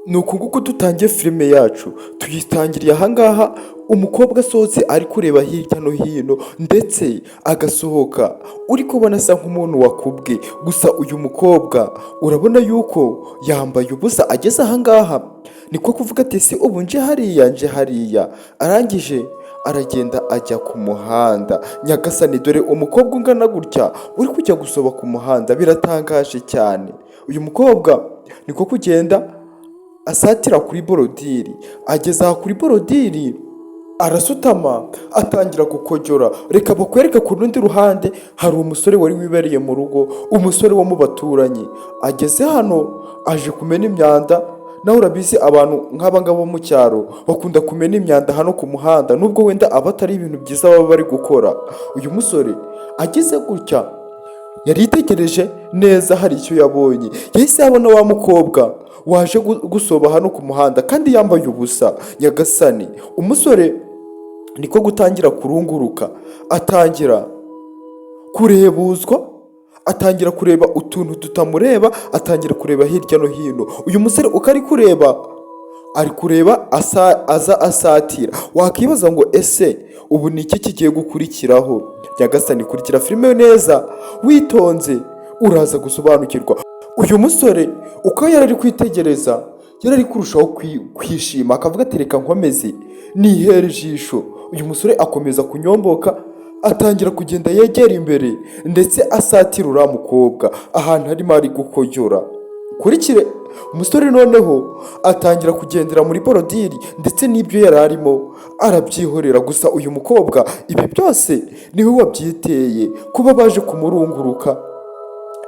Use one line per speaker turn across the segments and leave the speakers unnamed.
ni uku nguku dutangiye filime yacu tuyitangiriye ahangaha. Umukobwa asohotse ari kureba hirya no hino ndetse agasohoka uri kubona asa nk'umuntu wakubwe. Gusa uyu mukobwa urabona yuko yambaye ubusa. Ageze ahangaha niko kuvuga ati si ubu nje hariya. Arangije aragenda ajya ku muhanda. Nyagasani, dore umukobwa ungana gutya uri kujya gusoba ku muhanda, biratangaje cyane. Uyu mukobwa niko kugenda asatira kuri borodiri. Ageze aha kuri borodiri arasutama atangira gukojora. Reka bakwereke ku rundi ruhande hari umusore wari wibereye mu rugo, umusore wo mu baturanyi. Ageze hano aje kumena imyanda. Nawe urabizi abantu nk'aba ngabo mu cyaro bakunda kumena imyanda hano ku muhanda, nubwo wenda aba atari ibintu byiza baba bari gukora. Uyu musore ageze gutya yari yitegereje neza, hari icyo yabonye. Yahise yabona wa mukobwa waje gusoba hano ku muhanda kandi yambaye ubusa. Nyagasani, umusore niko gutangira kurunguruka, atangira kurebuzwa, atangira kureba utuntu tutamureba, atangira kureba hirya no hino. Uyu musore uko ari kureba aza asatira. Wakibaza ngo ese ubu ni iki kigiye gukurikiraho? Nyagasani, kurikira filime neza witonze uraza gusobanukirwa. Uyu musore uko yari ari kwitegereza yari ari kurushaho kwishima, akavuga ati reka nkomeze nihere ijisho. Uyu musore akomeza kunyomboka, atangira kugenda yegera imbere ndetse asatira uriya mukobwa ahantu arimo ari gukojora. Kurikire umusore noneho atangira kugendera muri borodiri ndetse n'ibyo yari arimo arabyihorera. Gusa uyu mukobwa ibi byose niwe wabyiteye, kuba baje kumurunguruka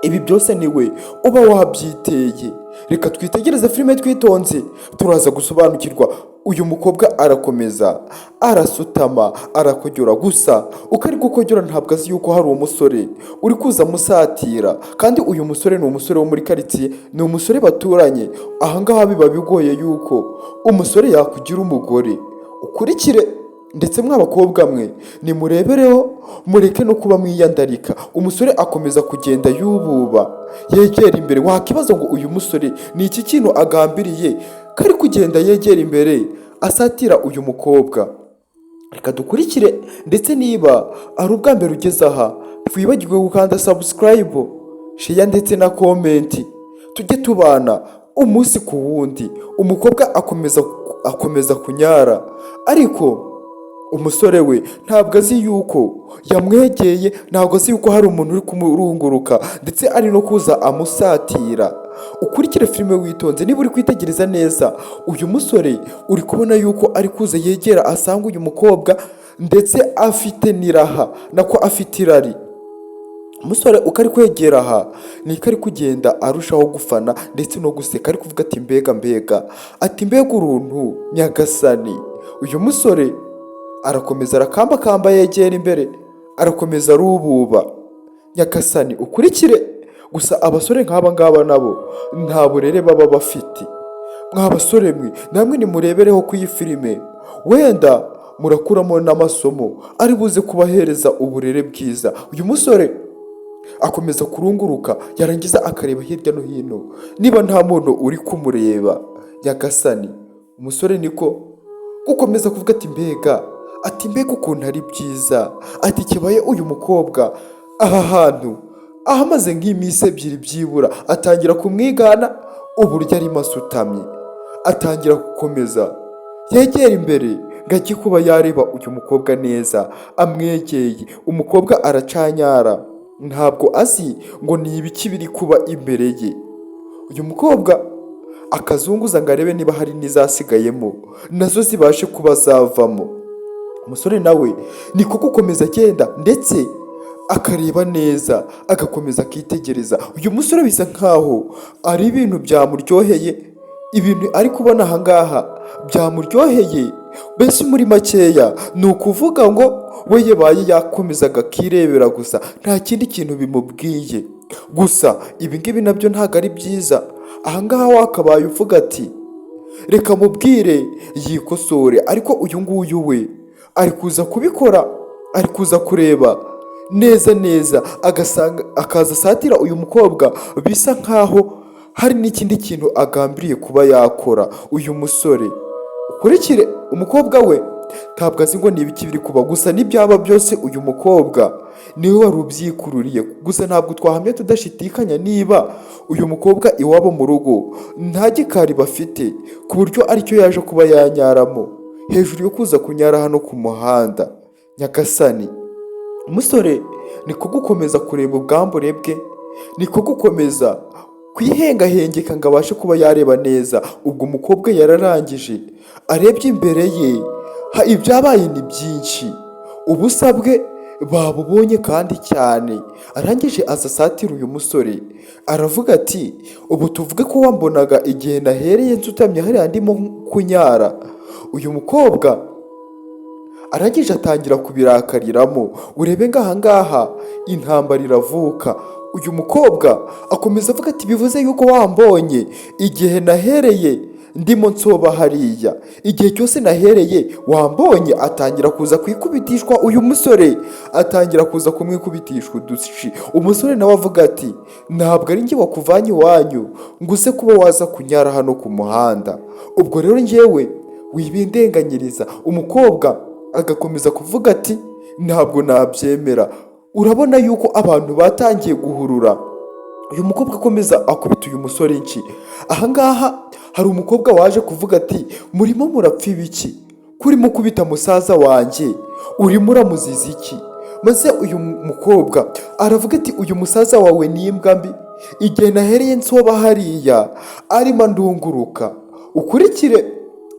ibi byose niwe uba wabyiteye. Reka twitegereze filime twitonze turaza gusobanukirwa. Uyu mukobwa arakomeza arasutama arakojora. Gusa uko ari gukojora ntabwo azi yuko hari umusore uri kuza amusatira, kandi uyu musore ni umusore wo muri karitsiye, ni umusore baturanye. Ahangaha biba bigoye yuko umusore yakugira umugore. Ukurikire ndetse mw'abakobwa mwe nimurebereho, mureke no kuba mwiyandarika. Umusore akomeza kugenda yububa yegera imbere. Wakibaza ngo uyu musore ni iki kintu agambiriye kari kugenda yegera imbere asatira uyu mukobwa? Reka dukurikire, ndetse niba ari ubwa mbere ugeze aha twibagirwe gukanda subscribe, share ndetse na comment, tujye tubana umunsi ku wundi. Umukobwa akomeza kunyara, ariko umusore we ntabwo azi yuko yamwegeye, ntabwo azi yuko hari umuntu uri kumurunguruka ndetse ari no kuza amusatira. Ukurikire filime witonze niba uri kwitegereza neza. Uyu musore uri kubona yuko ari kuza yegera asanga uyu mukobwa ndetse afite n'iraha, nako afite irari. Umusore uko ari kwegera aha niko ari kugenda arushaho gufana ndetse no guseka, ari kuvuga ati mbega ati mbega uruntu. Nyagasani, uyu musore arakomeza arakambakamba yegera imbere, arakomeza arububa. Nyagasani, ukurikire. Gusa abasore nk'aba ngaba nabo nta burere baba bafite. Mwa basore mwe namwe nimurebereho ku iyi filime, wenda murakuramo n'amasomo ari buze kubahereza uburere bwiza. Uyu musore akomeza kurunguruka, yarangiza akareba hirya no hino niba nta muntu uri kumureba. Nyagasani, umusore niko gukomeza kuvuga ati mbega ukuntu ari byiza. Ati kibaye uyu mukobwa aha hantu ahamaze nk'iminsi ebyiri byibura. Atangira kumwigana uburyo arimo asutamye, atangira gukomeza yegera imbere ngo ajye kuba yareba uyu mukobwa neza. Amwegeye umukobwa aracanyara, ntabwo azi ngo ni ibiki biri kuba imbere ye. Uyu mukobwa akazunguza ngo arebe niba hari n'izasigayemo nazo zibashe kuba zavamo. Umusore nawe niko gukomeza agenda ndetse akareba neza, agakomeza akitegereza. Uyu musore bisa nkaho ari ibintu byamuryoheye, ibintu ari kubona ahangaha byamuryoheye. Mbese muri makeya ni ukuvuga ngo we yabaye yakomezaga akirebera gusa, nta kindi kintu bimubwiye. Gusa ibi ngibi nabyo ntabwo ari byiza. Ahangaha wakabaye uvuga ati reka mubwire yikosore, ariko uyu nguyu we ari kuza kubikora, ari kuza kureba neza akaza asatira uyu mukobwa bisa nkaho hari n'ikindi kintu agambiriye kuba yakora. Uyu musore ukurikire umukobwa we ntabwo azi ngo ni ibiki biri kuba, gusa n'ibyaba byose uyu mukobwa niwe wari ubyikururiye. Gusa ntabwo twahamya tudashidikanya niba uyu mukobwa iwabo mu rugo nta gikari bafite, ku buryo aricyo yaje kuba yanyaramo hejuru yo kuza kunyara hano ku muhanda. Nyagasani, umusore niko gukomeza kureba ubwambure bwe, niko gukomeza kwihengahengeka ngo abashe kuba yareba neza. ubwo umukobwa yararangije arebye imbere ye, ibyabaye ni byinshi, ubusa bwe babubonye kandi cyane. arangije asatira uyu musore aravuga ati ubu tuvuge ko wambonaga igihe nahereye nsutamye hariya ndimo kunyara. uyu mukobwa arangije atangira kubirakariramo. urebe ngahangaha intambara iravuka. uyu mukobwa akomeza avuga ati bivuze yuko wambonye igihe nahereye ndimo nsoba hariya, igihe cyose nahereye wambonye. atangira kuza kwikubitishwa uyu musore, atangira kuza kumwikubitishwa udushi. umusore nawe avuga ati ntabwo ari njye wakuvanye iwanyu ngo uze kuba waza kunyara hano ku muhanda, ubwo rero njyewe wibindenganyiriza. umukobwa agakomeza kuvuga ati ntabwo nabyemera. urabona yuko abantu batangiye guhurura. uyu mukobwa akomeza akubita uyu musore inshyi. ahangaha hari umukobwa waje kuvuga ati murimo murapfa ibiki, kurimo kubita musaza wanjye, urimo uramuziza iki? maze uyu mukobwa aravuga ati uyu musaza wawe ni imbwa mbi, igihe nahereye nsoba hariya arimo ndunguruka. ukurikire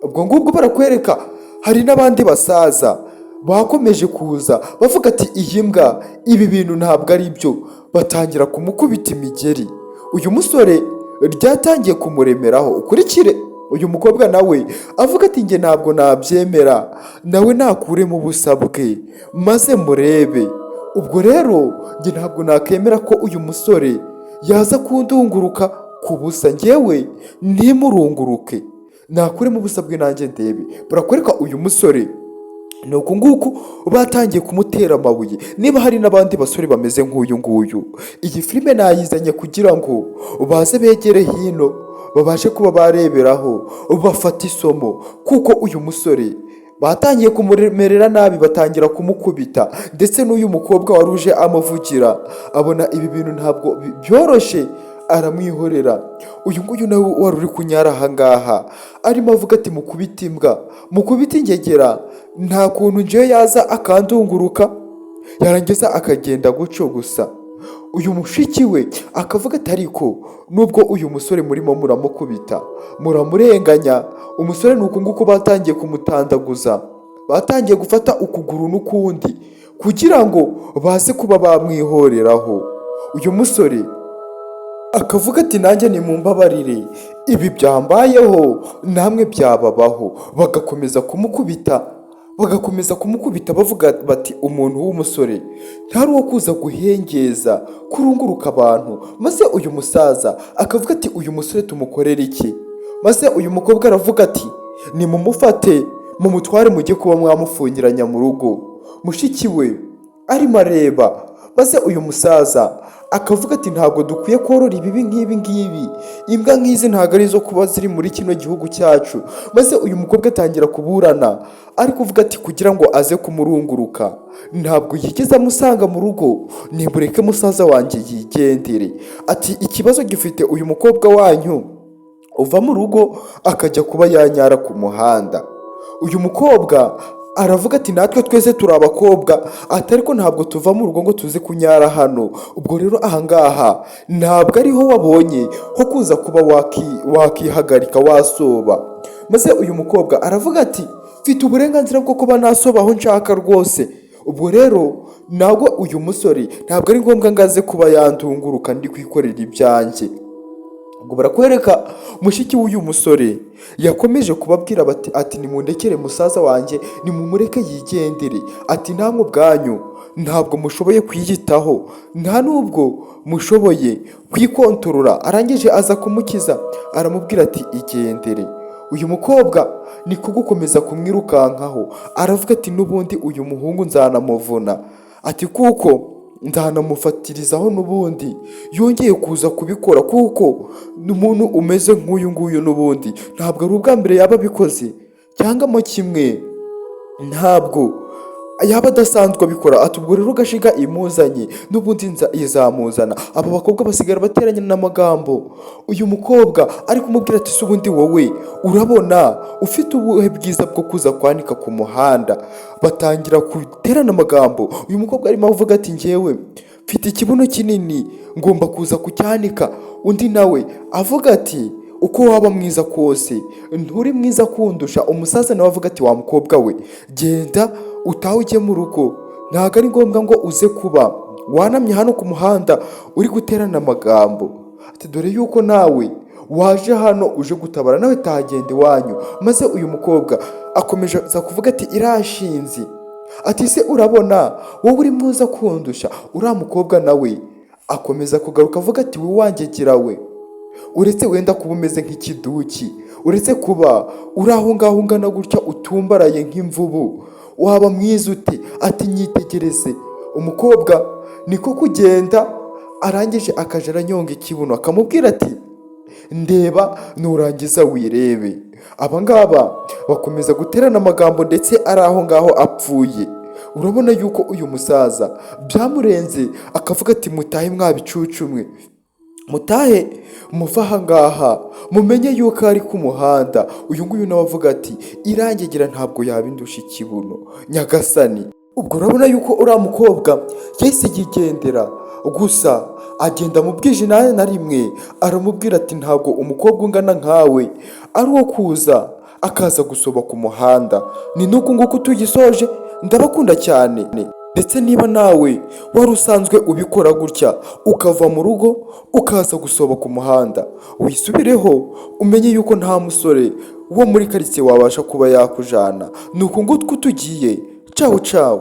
ubwo ngubwo barakwereka hari n'abandi basaza bakomeje kuza bavuga ati iyi mbwa ibi bintu ntabwo ari byo, batangira kumukubita imigeri. uyu musore ryatangiye kumuremeraho. ukurikire uyu mukobwa nawe avuga ati njye ntabwo nabyemera, nawe nakuremo ubusa bwe maze murebe. ubwo rero njye ntabwo nakemera ko uyu musore yaza kundunguruka ku busa, njyewe ntimurunguruke, nakuremo ubusa bwe nanjye ndebe. barakwereka uyu musore ni uku nguku batangiye kumutera amabuye. niba hari n'abandi basore bameze nk'uyu nguyu, iyi filime nayizanye kugira ngo baze begere hino babashe kuba bareberaho bafata isomo, kuko uyu musore batangiye kumumerera nabi, batangira kumukubita. ndetse n'uyu mukobwa wari uje amuvugira abona ibi bintu ntabwo byoroshye, aramwihorera. uyu nguyu nawe wari uri kunyara ahangaha arimo avuga ati mukubite imbwa, mukubite ingegera, nta kuntu njyewe yaza akandunguruka yarangiza akagenda guco gusa. uyu mushiki we akavuga ati ariko nubwo uyu musore murimo muramukubita muramurenganya, umusore ni uku nguku batangiye kumutandaguza, batangiye gufata ukuguru n'ukundi kugira ngo baze kuba bamwihoreraho. uyu musore akavuga ati nanjye nimumbabarire, ibi byambayeho namwe byababaho. bagakomeza kumukubita bavuga bati umuntu w'umusore ntari uwo kuza guhengeza kurunguruka abantu. maze uyu musaza akavuga ati uyu musore tumukorera iki? maze uyu mukobwa aravuga ati nimumufate mumutware mujye kuba mwamufungiranya mu rugo. mushiki we arimo areba. maze uyu musaza akavuga ati ntabwo dukwiye korora ibibi nk'ibi ngibi, imbwa nk'izi ntabwo ari izo kuba ziri muri kino gihugu cyacu. maze uyu mukobwa atangira kuburana ari kuvuga ati kugira ngo aze kumurunguruka ntabwo yigeze amusanga mu rugo, nimureke musaza wanjye yigendere. ati ikibazo gifite uyu mukobwa wanyu uva mu rugo akajya kuba yanyara ku muhanda. uyu mukobwa aravuga ati natwe twese turi abakobwa, ati ariko ntabwo tuva mu rugo ngo tuze kunyara hano. ubwo rero ahangaha ntabwo ariho wabonye ho kuza kuba wakihagarika wasoba. maze uyu mukobwa aravuga ati mfite uburenganzira bwo kuba nasoba aho nshaka rwose. ubwo rero ntabwo uyu musore ntabwo ari ngombwa ngo aze kuba yandunguruka ndi kwikorera ibyanjye. ubwo barakwereka mushiki w'uyu musore yakomeje kubabwira ati nimundekere musaza wanjye, nimumureke yigendere. ati namwe ubwanyu ntabwo mushoboye kwiyitaho, nta nubwo mushoboye kwikontorora. arangije aza kumukiza aramubwira ati igendere. uyu mukobwa niko gukomeza kumwirukankaho aravuga ati n'ubundi uyu muhungu nzanamuvuna, ati kuko ndanamufatirizaho n'ubundi yongeye kuza kubikora, kuko n'umuntu umeze nk'uyu nguyu n'ubundi ntabwo ari ubwa mbere yaba abikoze, cyangwa mo kimwe ntabwo yaba adasanzwe abikora. Ati ubwo rero gashiga imuzanye n'ubundi izamuzana. Aba bakobwa basigara bateranye n'amagambo, uyu mukobwa ari kumubwira ati se ubundi wowe urabona ufite ubuhe bwiza bwo kuza kwanika ku muhanda? Batangira guterana amagambo. Uyu mukobwa arimo avuga ati njyewe mfite ikibuno kinini ngomba kuza kucyanika. Undi nawe avuga ati uko waba mwiza kose nturi mwiza kundusha. Umusaza nawe avuga ati wa mukobwa we genda utaha ujye mu rugo, ntabwo ari ngombwa ngo uze kuba wanamye hano ku muhanda uri guterana amagambo. Ati dore yuko nawe waje hano uje gutabara, nawe tahagenda iwanyu. Maze uyu mukobwa akomeza kuvuga ati irashinzi. Ati se urabona wowe uri mwiza kundusha? Uriya mukobwa nawe akomeza kugaruka avuga ati we wangegera we, uretse wenda kuba umeze nk'ikiduki, uretse kuba uri aho ngaho ungana gutya utumbaraye nk'imvubu, waba mwiza ute? Ati nyitegereze. Umukobwa niko kugenda arangije akaja aranyonga ikibuno, akamubwira ati ndeba nurangiza wirebe. Aba ngaba bakomeza guterana amagambo ndetse ari aho ngaho apfuye. Urabona yuko uyu musaza byamurenze, akavuga ati mutahe mwabicucu mwe, mutahe muva aha ngaha mumenye yuko ari ku muhanda. Uyu nguyu nawe avuga ati irangegera ntabwo yabindusha ikibuno nyagasani. Ubwo urabona yuko uriya mukobwa yahise yigendera, gusa agenda mu bwije na rimwe aramubwira ati ntabwo umukobwa ungana nkawe ari uwo kuza akaza gusoba ku muhanda. Ni nuko nguko tugisoje, ndabakunda cyane. Ndetse niba nawe wari usanzwe ubikora gutya ukava mu rugo ukaza gusoba ku muhanda, wisubireho umenye yuko nta musore wo muri karitsiye wabasha kuba yakujana. Nuko nguko tugiye, cawu cawu.